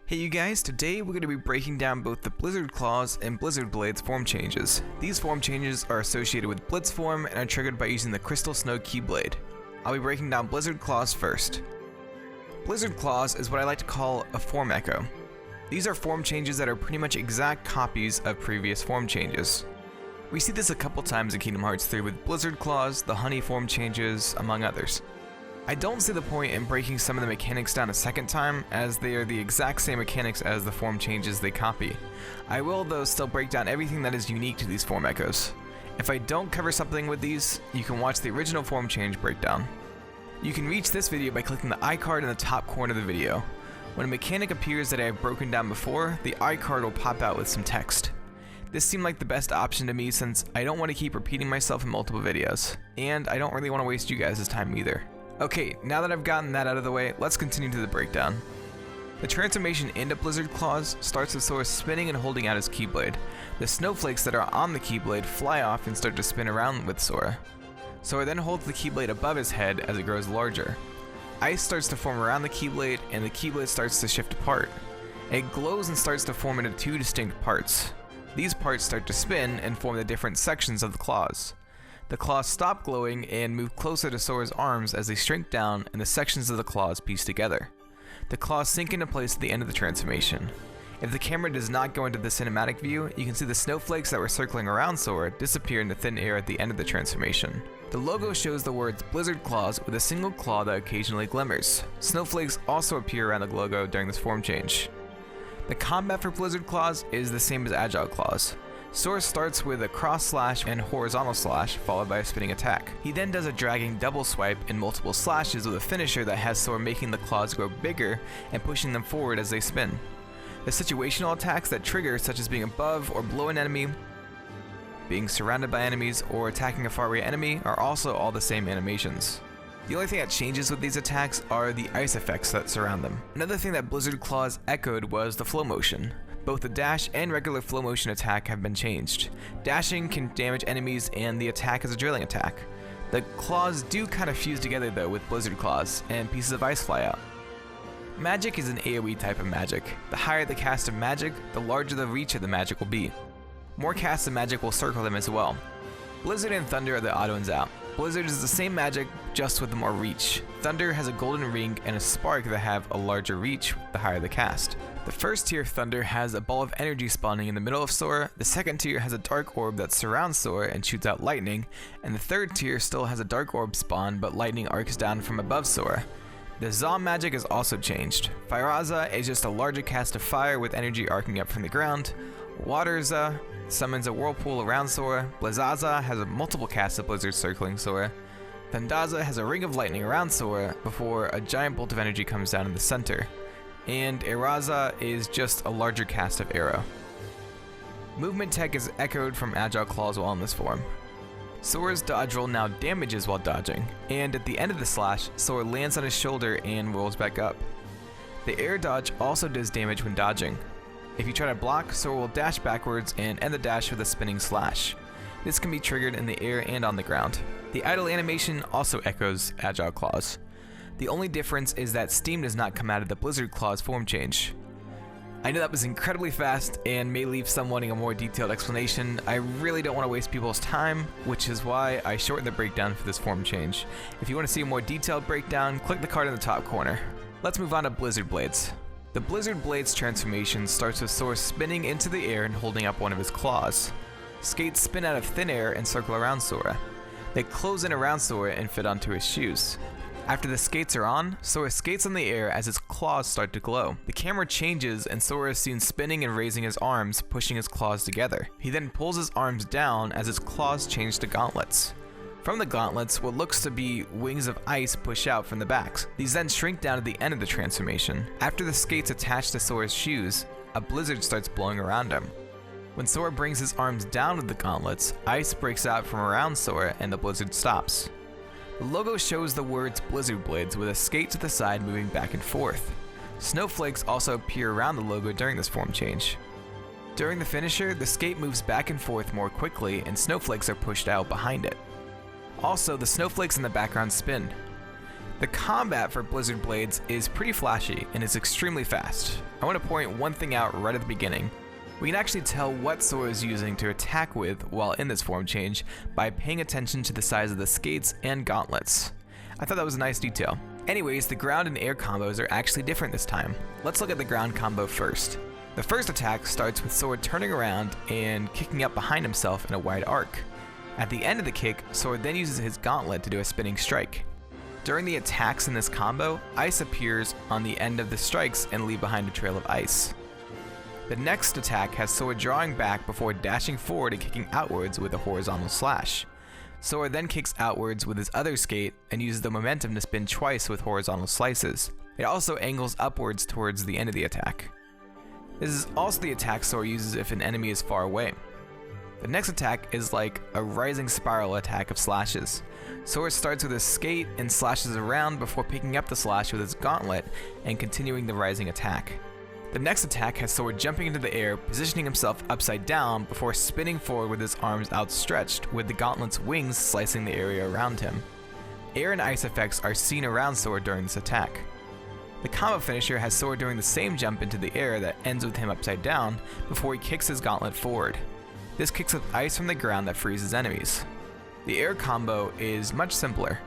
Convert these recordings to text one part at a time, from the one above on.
Hey you guys, today we're going to be breaking down both the Blizzard Claws and Blizzard Blades form changes. These form changes are associated with Blitz form and are triggered by using the Crystal Snow Keyblade. I'll be breaking down Blizzard Claws first. Blizzard Claws is what I like to call a form echo. These are form changes that are pretty much exact copies of previous form changes. We see this a couple times in Kingdom Hearts 3 with Blizzard Claws, the Honey form changes, among others. I don't see the point in breaking some of the mechanics down a second time, as they are the exact same mechanics as the form changes they copy. I will though still break down everything that is unique to these form echoes. If I don't cover something with these, you can watch the original form change breakdown. You can reach this video by clicking the iCard in the top corner of the video. When a mechanic appears that I have broken down before, the iCard will pop out with some text. This seemed like the best option to me since I don't want to keep repeating myself in multiple videos, and I don't really want to waste you guys' time either. Okay, now that I've gotten that out of the way, let's continue to the breakdown. The transformation into Blizzard Claws starts with Sora spinning and holding out his Keyblade. The snowflakes that are on the Keyblade fly off and start to spin around with Sora. Sora then holds the Keyblade above his head as it grows larger. Ice starts to form around the Keyblade and the Keyblade starts to shift apart. It glows and starts to form into two distinct parts. These parts start to spin and form the different sections of the claws. The claws stop glowing and move closer to Sora's arms as they shrink down and the sections of the claws piece together. The claws sink into place at the end of the transformation. If the camera does not go into the cinematic view, you can see the snowflakes that were circling around Sora disappear into thin air at the end of the transformation. The logo shows the words Blizzard Claws with a single claw that occasionally glimmers. Snowflakes also appear around the logo during this form change. The combat for Blizzard Claws is the same as Agile Claws. Sora starts with a cross slash and horizontal slash, followed by a spinning attack. He then does a dragging double swipe and multiple slashes with a finisher that has Sora making the claws grow bigger and pushing them forward as they spin. The situational attacks that trigger, such as being above or below an enemy, being surrounded by enemies, or attacking a faraway enemy, are also all the same animations. The only thing that changes with these attacks are the ice effects that surround them. Another thing that Blizzard Claws echoed was the flow motion. Both the dash and regular flow motion attack have been changed. Dashing can damage enemies and the attack is a drilling attack. The claws do kind of fuse together though with Blizzard Claws, and pieces of ice fly out. Magic is an AoE type of magic. The higher the cast of magic, the larger the reach of the magic will be. More casts of magic will circle them as well. Blizzard and Thunder are the odd ones out. Blizzard is the same magic, just with more reach. Thunder has a golden ring and a spark that have a larger reach the higher the cast. The first tier of Thunder has a ball of energy spawning in the middle of Sora, the second tier has a dark orb that surrounds Sora and shoots out lightning, and the third tier still has a dark orb spawn but lightning arcs down from above Sora. The Zom magic is also changed. Fireaza is just a larger cast of fire with energy arcing up from the ground. Waterza summons a whirlpool around Sora. Blizzaza has a multiple casts of blizzards circling Sora. Thundaza has a ring of lightning around Sora before a giant bolt of energy comes down in the center. And Eraza is just a larger cast of arrow. Movement tech is echoed from Agile Claws while in this form. Sora's dodge roll now damages while dodging, and at the end of the slash, Sora lands on his shoulder and rolls back up. The air dodge also does damage when dodging. If you try to block, Sora will dash backwards and end the dash with a spinning slash. This can be triggered in the air and on the ground. The idle animation also echoes Agile Claws. The only difference is that steam does not come out of the Blizzard Claws form change. I know that was incredibly fast and may leave some wanting a more detailed explanation. I really don't want to waste people's time, which is why I shortened the breakdown for this form change. If you want to see a more detailed breakdown, click the card in the top corner. Let's move on to Blizzard Blades. The Blizzard Blades transformation starts with Sora spinning into the air and holding up one of his claws. Skates spin out of thin air and circle around Sora. They close in around Sora and fit onto his shoes. After the skates are on, Sora skates in the air as his claws start to glow. The camera changes and Sora is seen spinning and raising his arms, pushing his claws together. He then pulls his arms down as his claws change to gauntlets. From the gauntlets, what looks to be wings of ice push out from the backs. These then shrink down at the end of the transformation. After the skates attach to Sora's shoes, a blizzard starts blowing around him. When Sora brings his arms down with the gauntlets, ice breaks out from around Sora and the blizzard stops. The logo shows the words Blizzard Blades with a skate to the side moving back and forth. Snowflakes also appear around the logo during this form change. During the finisher, the skate moves back and forth more quickly and snowflakes are pushed out behind it. Also, the snowflakes in the background spin. The combat for Blizzard Blades is pretty flashy and is extremely fast. I want to point one thing out right at the beginning. We can actually tell what Sora is using to attack with while in this form change by paying attention to the size of the skates and gauntlets. I thought that was a nice detail. Anyways, the ground and air combos are actually different this time. Let's look at the ground combo first. The first attack starts with Sora turning around and kicking up behind himself in a wide arc. At the end of the kick, Sora then uses his gauntlet to do a spinning strike. During the attacks in this combo, ice appears on the end of the strikes and leave behind a trail of ice. The next attack has Sora drawing back before dashing forward and kicking outwards with a horizontal slash. Sora then kicks outwards with his other skate and uses the momentum to spin twice with horizontal slices. It also angles upwards towards the end of the attack. This is also the attack Sora uses if an enemy is far away. The next attack is like a rising spiral attack of slashes. Sora starts with his skate and slashes around before picking up the slash with his gauntlet and continuing the rising attack. The next attack has Sora jumping into the air, positioning himself upside down before spinning forward with his arms outstretched, with the gauntlet's wings slicing the area around him. Air and ice effects are seen around Sora during this attack. The combo finisher has Sora doing the same jump into the air that ends with him upside down before he kicks his gauntlet forward. This kicks up ice from the ground that freezes enemies. The air combo is much simpler.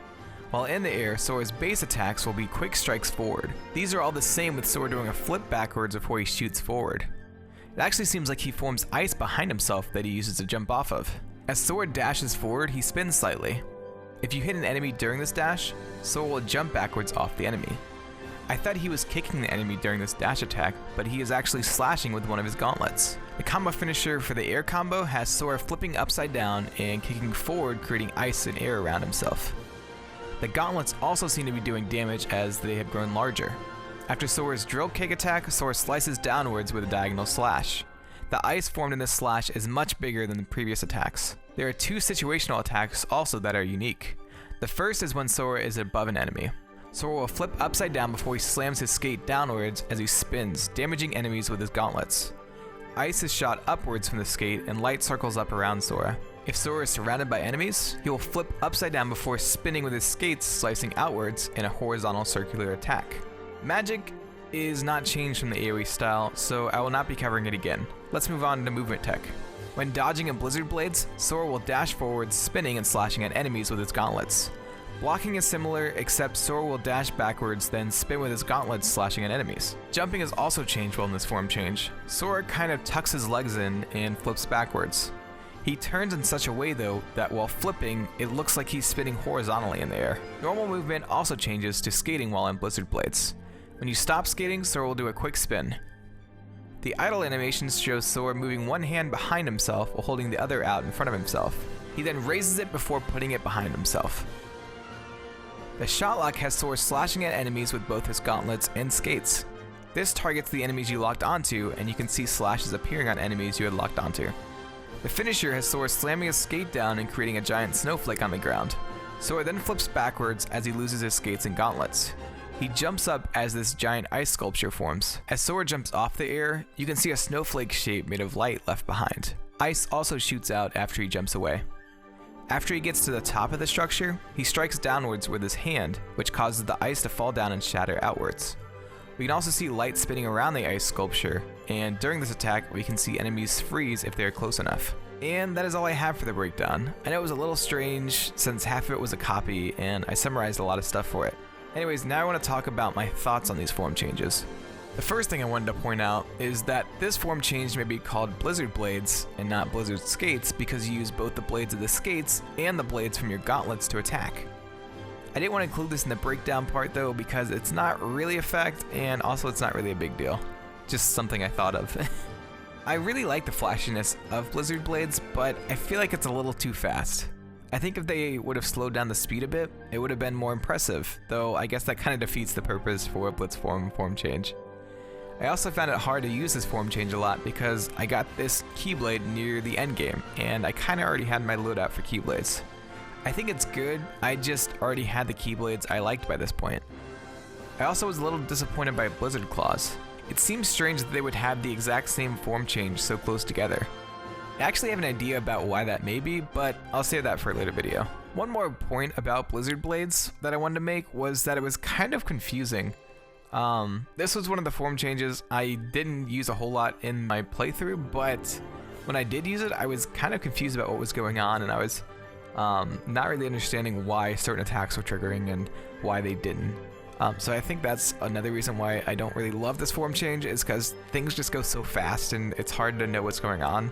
While in the air, Sora's base attacks will be quick strikes forward. These are all the same, with Sora doing a flip backwards before he shoots forward. It actually seems like he forms ice behind himself that he uses to jump off of. As Sora dashes forward, he spins slightly. If you hit an enemy during this dash, Sora will jump backwards off the enemy. I thought he was kicking the enemy during this dash attack, but he is actually slashing with one of his gauntlets. The combo finisher for the air combo has Sora flipping upside down and kicking forward, creating ice and air around himself. The gauntlets also seem to be doing damage as they have grown larger. After Sora's drill kick attack, Sora slices downwards with a diagonal slash. The ice formed in this slash is much bigger than the previous attacks. There are two situational attacks also that are unique. The first is when Sora is above an enemy. Sora will flip upside down before he slams his skate downwards as he spins, damaging enemies with his gauntlets. Ice is shot upwards from the skate and light circles up around Sora. If Sora is surrounded by enemies, he will flip upside down before spinning with his skates, slicing outwards in a horizontal circular attack. Magic is not changed from the AoE style, so I will not be covering it again. Let's move on to movement tech. When dodging in Blizzard Blades, Sora will dash forward, spinning and slashing at enemies with his gauntlets. Blocking is similar, except Sora will dash backwards, then spin with his gauntlets, slashing at enemies. Jumping is also changed while in this form change. Sora kind of tucks his legs in and flips backwards. He turns in such a way though that while flipping, it looks like he's spinning horizontally in the air. Normal movement also changes to skating while in Blizzard Blades. When you stop skating, Sora will do a quick spin. The idle animation shows Sora moving one hand behind himself while holding the other out in front of himself. He then raises it before putting it behind himself. The shot lock has Sora slashing at enemies with both his gauntlets and skates. This targets the enemies you locked onto, and you can see slashes appearing on enemies you had locked onto. The finisher has Sora slamming his skate down and creating a giant snowflake on the ground. Sora then flips backwards as he loses his skates and gauntlets. He jumps up as this giant ice sculpture forms. As Sora jumps off the air, you can see a snowflake shape made of light left behind. Ice also shoots out after he jumps away. After he gets to the top of the structure, he strikes downwards with his hand, which causes the ice to fall down and shatter outwards. We can also see light spinning around the ice sculpture, and during this attack, we can see enemies freeze if they are close enough. And that is all I have for the breakdown. I know it was a little strange since half of it was a copy, and I summarized a lot of stuff for it. Anyways, now I want to talk about my thoughts on these form changes. The first thing I wanted to point out is that this form change may be called Blizzard Blades and not Blizzard Skates because you use both the blades of the skates and the blades from your gauntlets to attack. I didn't want to include this in the breakdown part though because it's not really a fact and also it's not really a big deal. Just something I thought of. I really like the flashiness of Blizzard Blades, but I feel like it's a little too fast. I think if they would have slowed down the speed a bit, it would have been more impressive, though I guess that kind of defeats the purpose for a Blitz form change. I also found it hard to use this form change a lot because I got this Keyblade near the end game, and I kind of already had my loadout for Keyblades. I think it's good, I just already had the Keyblades I liked by this point. I also was a little disappointed by Blizzard Claws. It seems strange that they would have the exact same form change so close together. I actually have an idea about why that may be, but I'll save that for a later video. One more point about Blizzard Blades that I wanted to make was that it was kind of confusing. This was one of the form changes I didn't use a whole lot in my playthrough, but when I did use it, I was kind of confused about what was going on, and I was not really understanding why certain attacks were triggering and why they didn't. So I think that's another reason why I don't really love this form change, is because things just go so fast and it's hard to know what's going on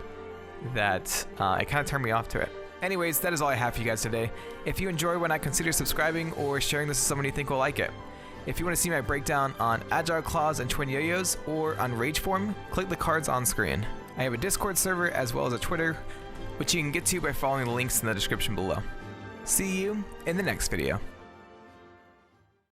that it kind of turned me off to it. Anyways, that is all I have for you guys today. If you enjoy when I consider subscribing or sharing this with someone you think will like it. If you want to see my breakdown on Agile Claws and Twin Yo-Yos or on Rage Form, click the cards on screen. I have a Discord server as well as a Twitter, which you can get to by following the links in the description below. See you in the next video.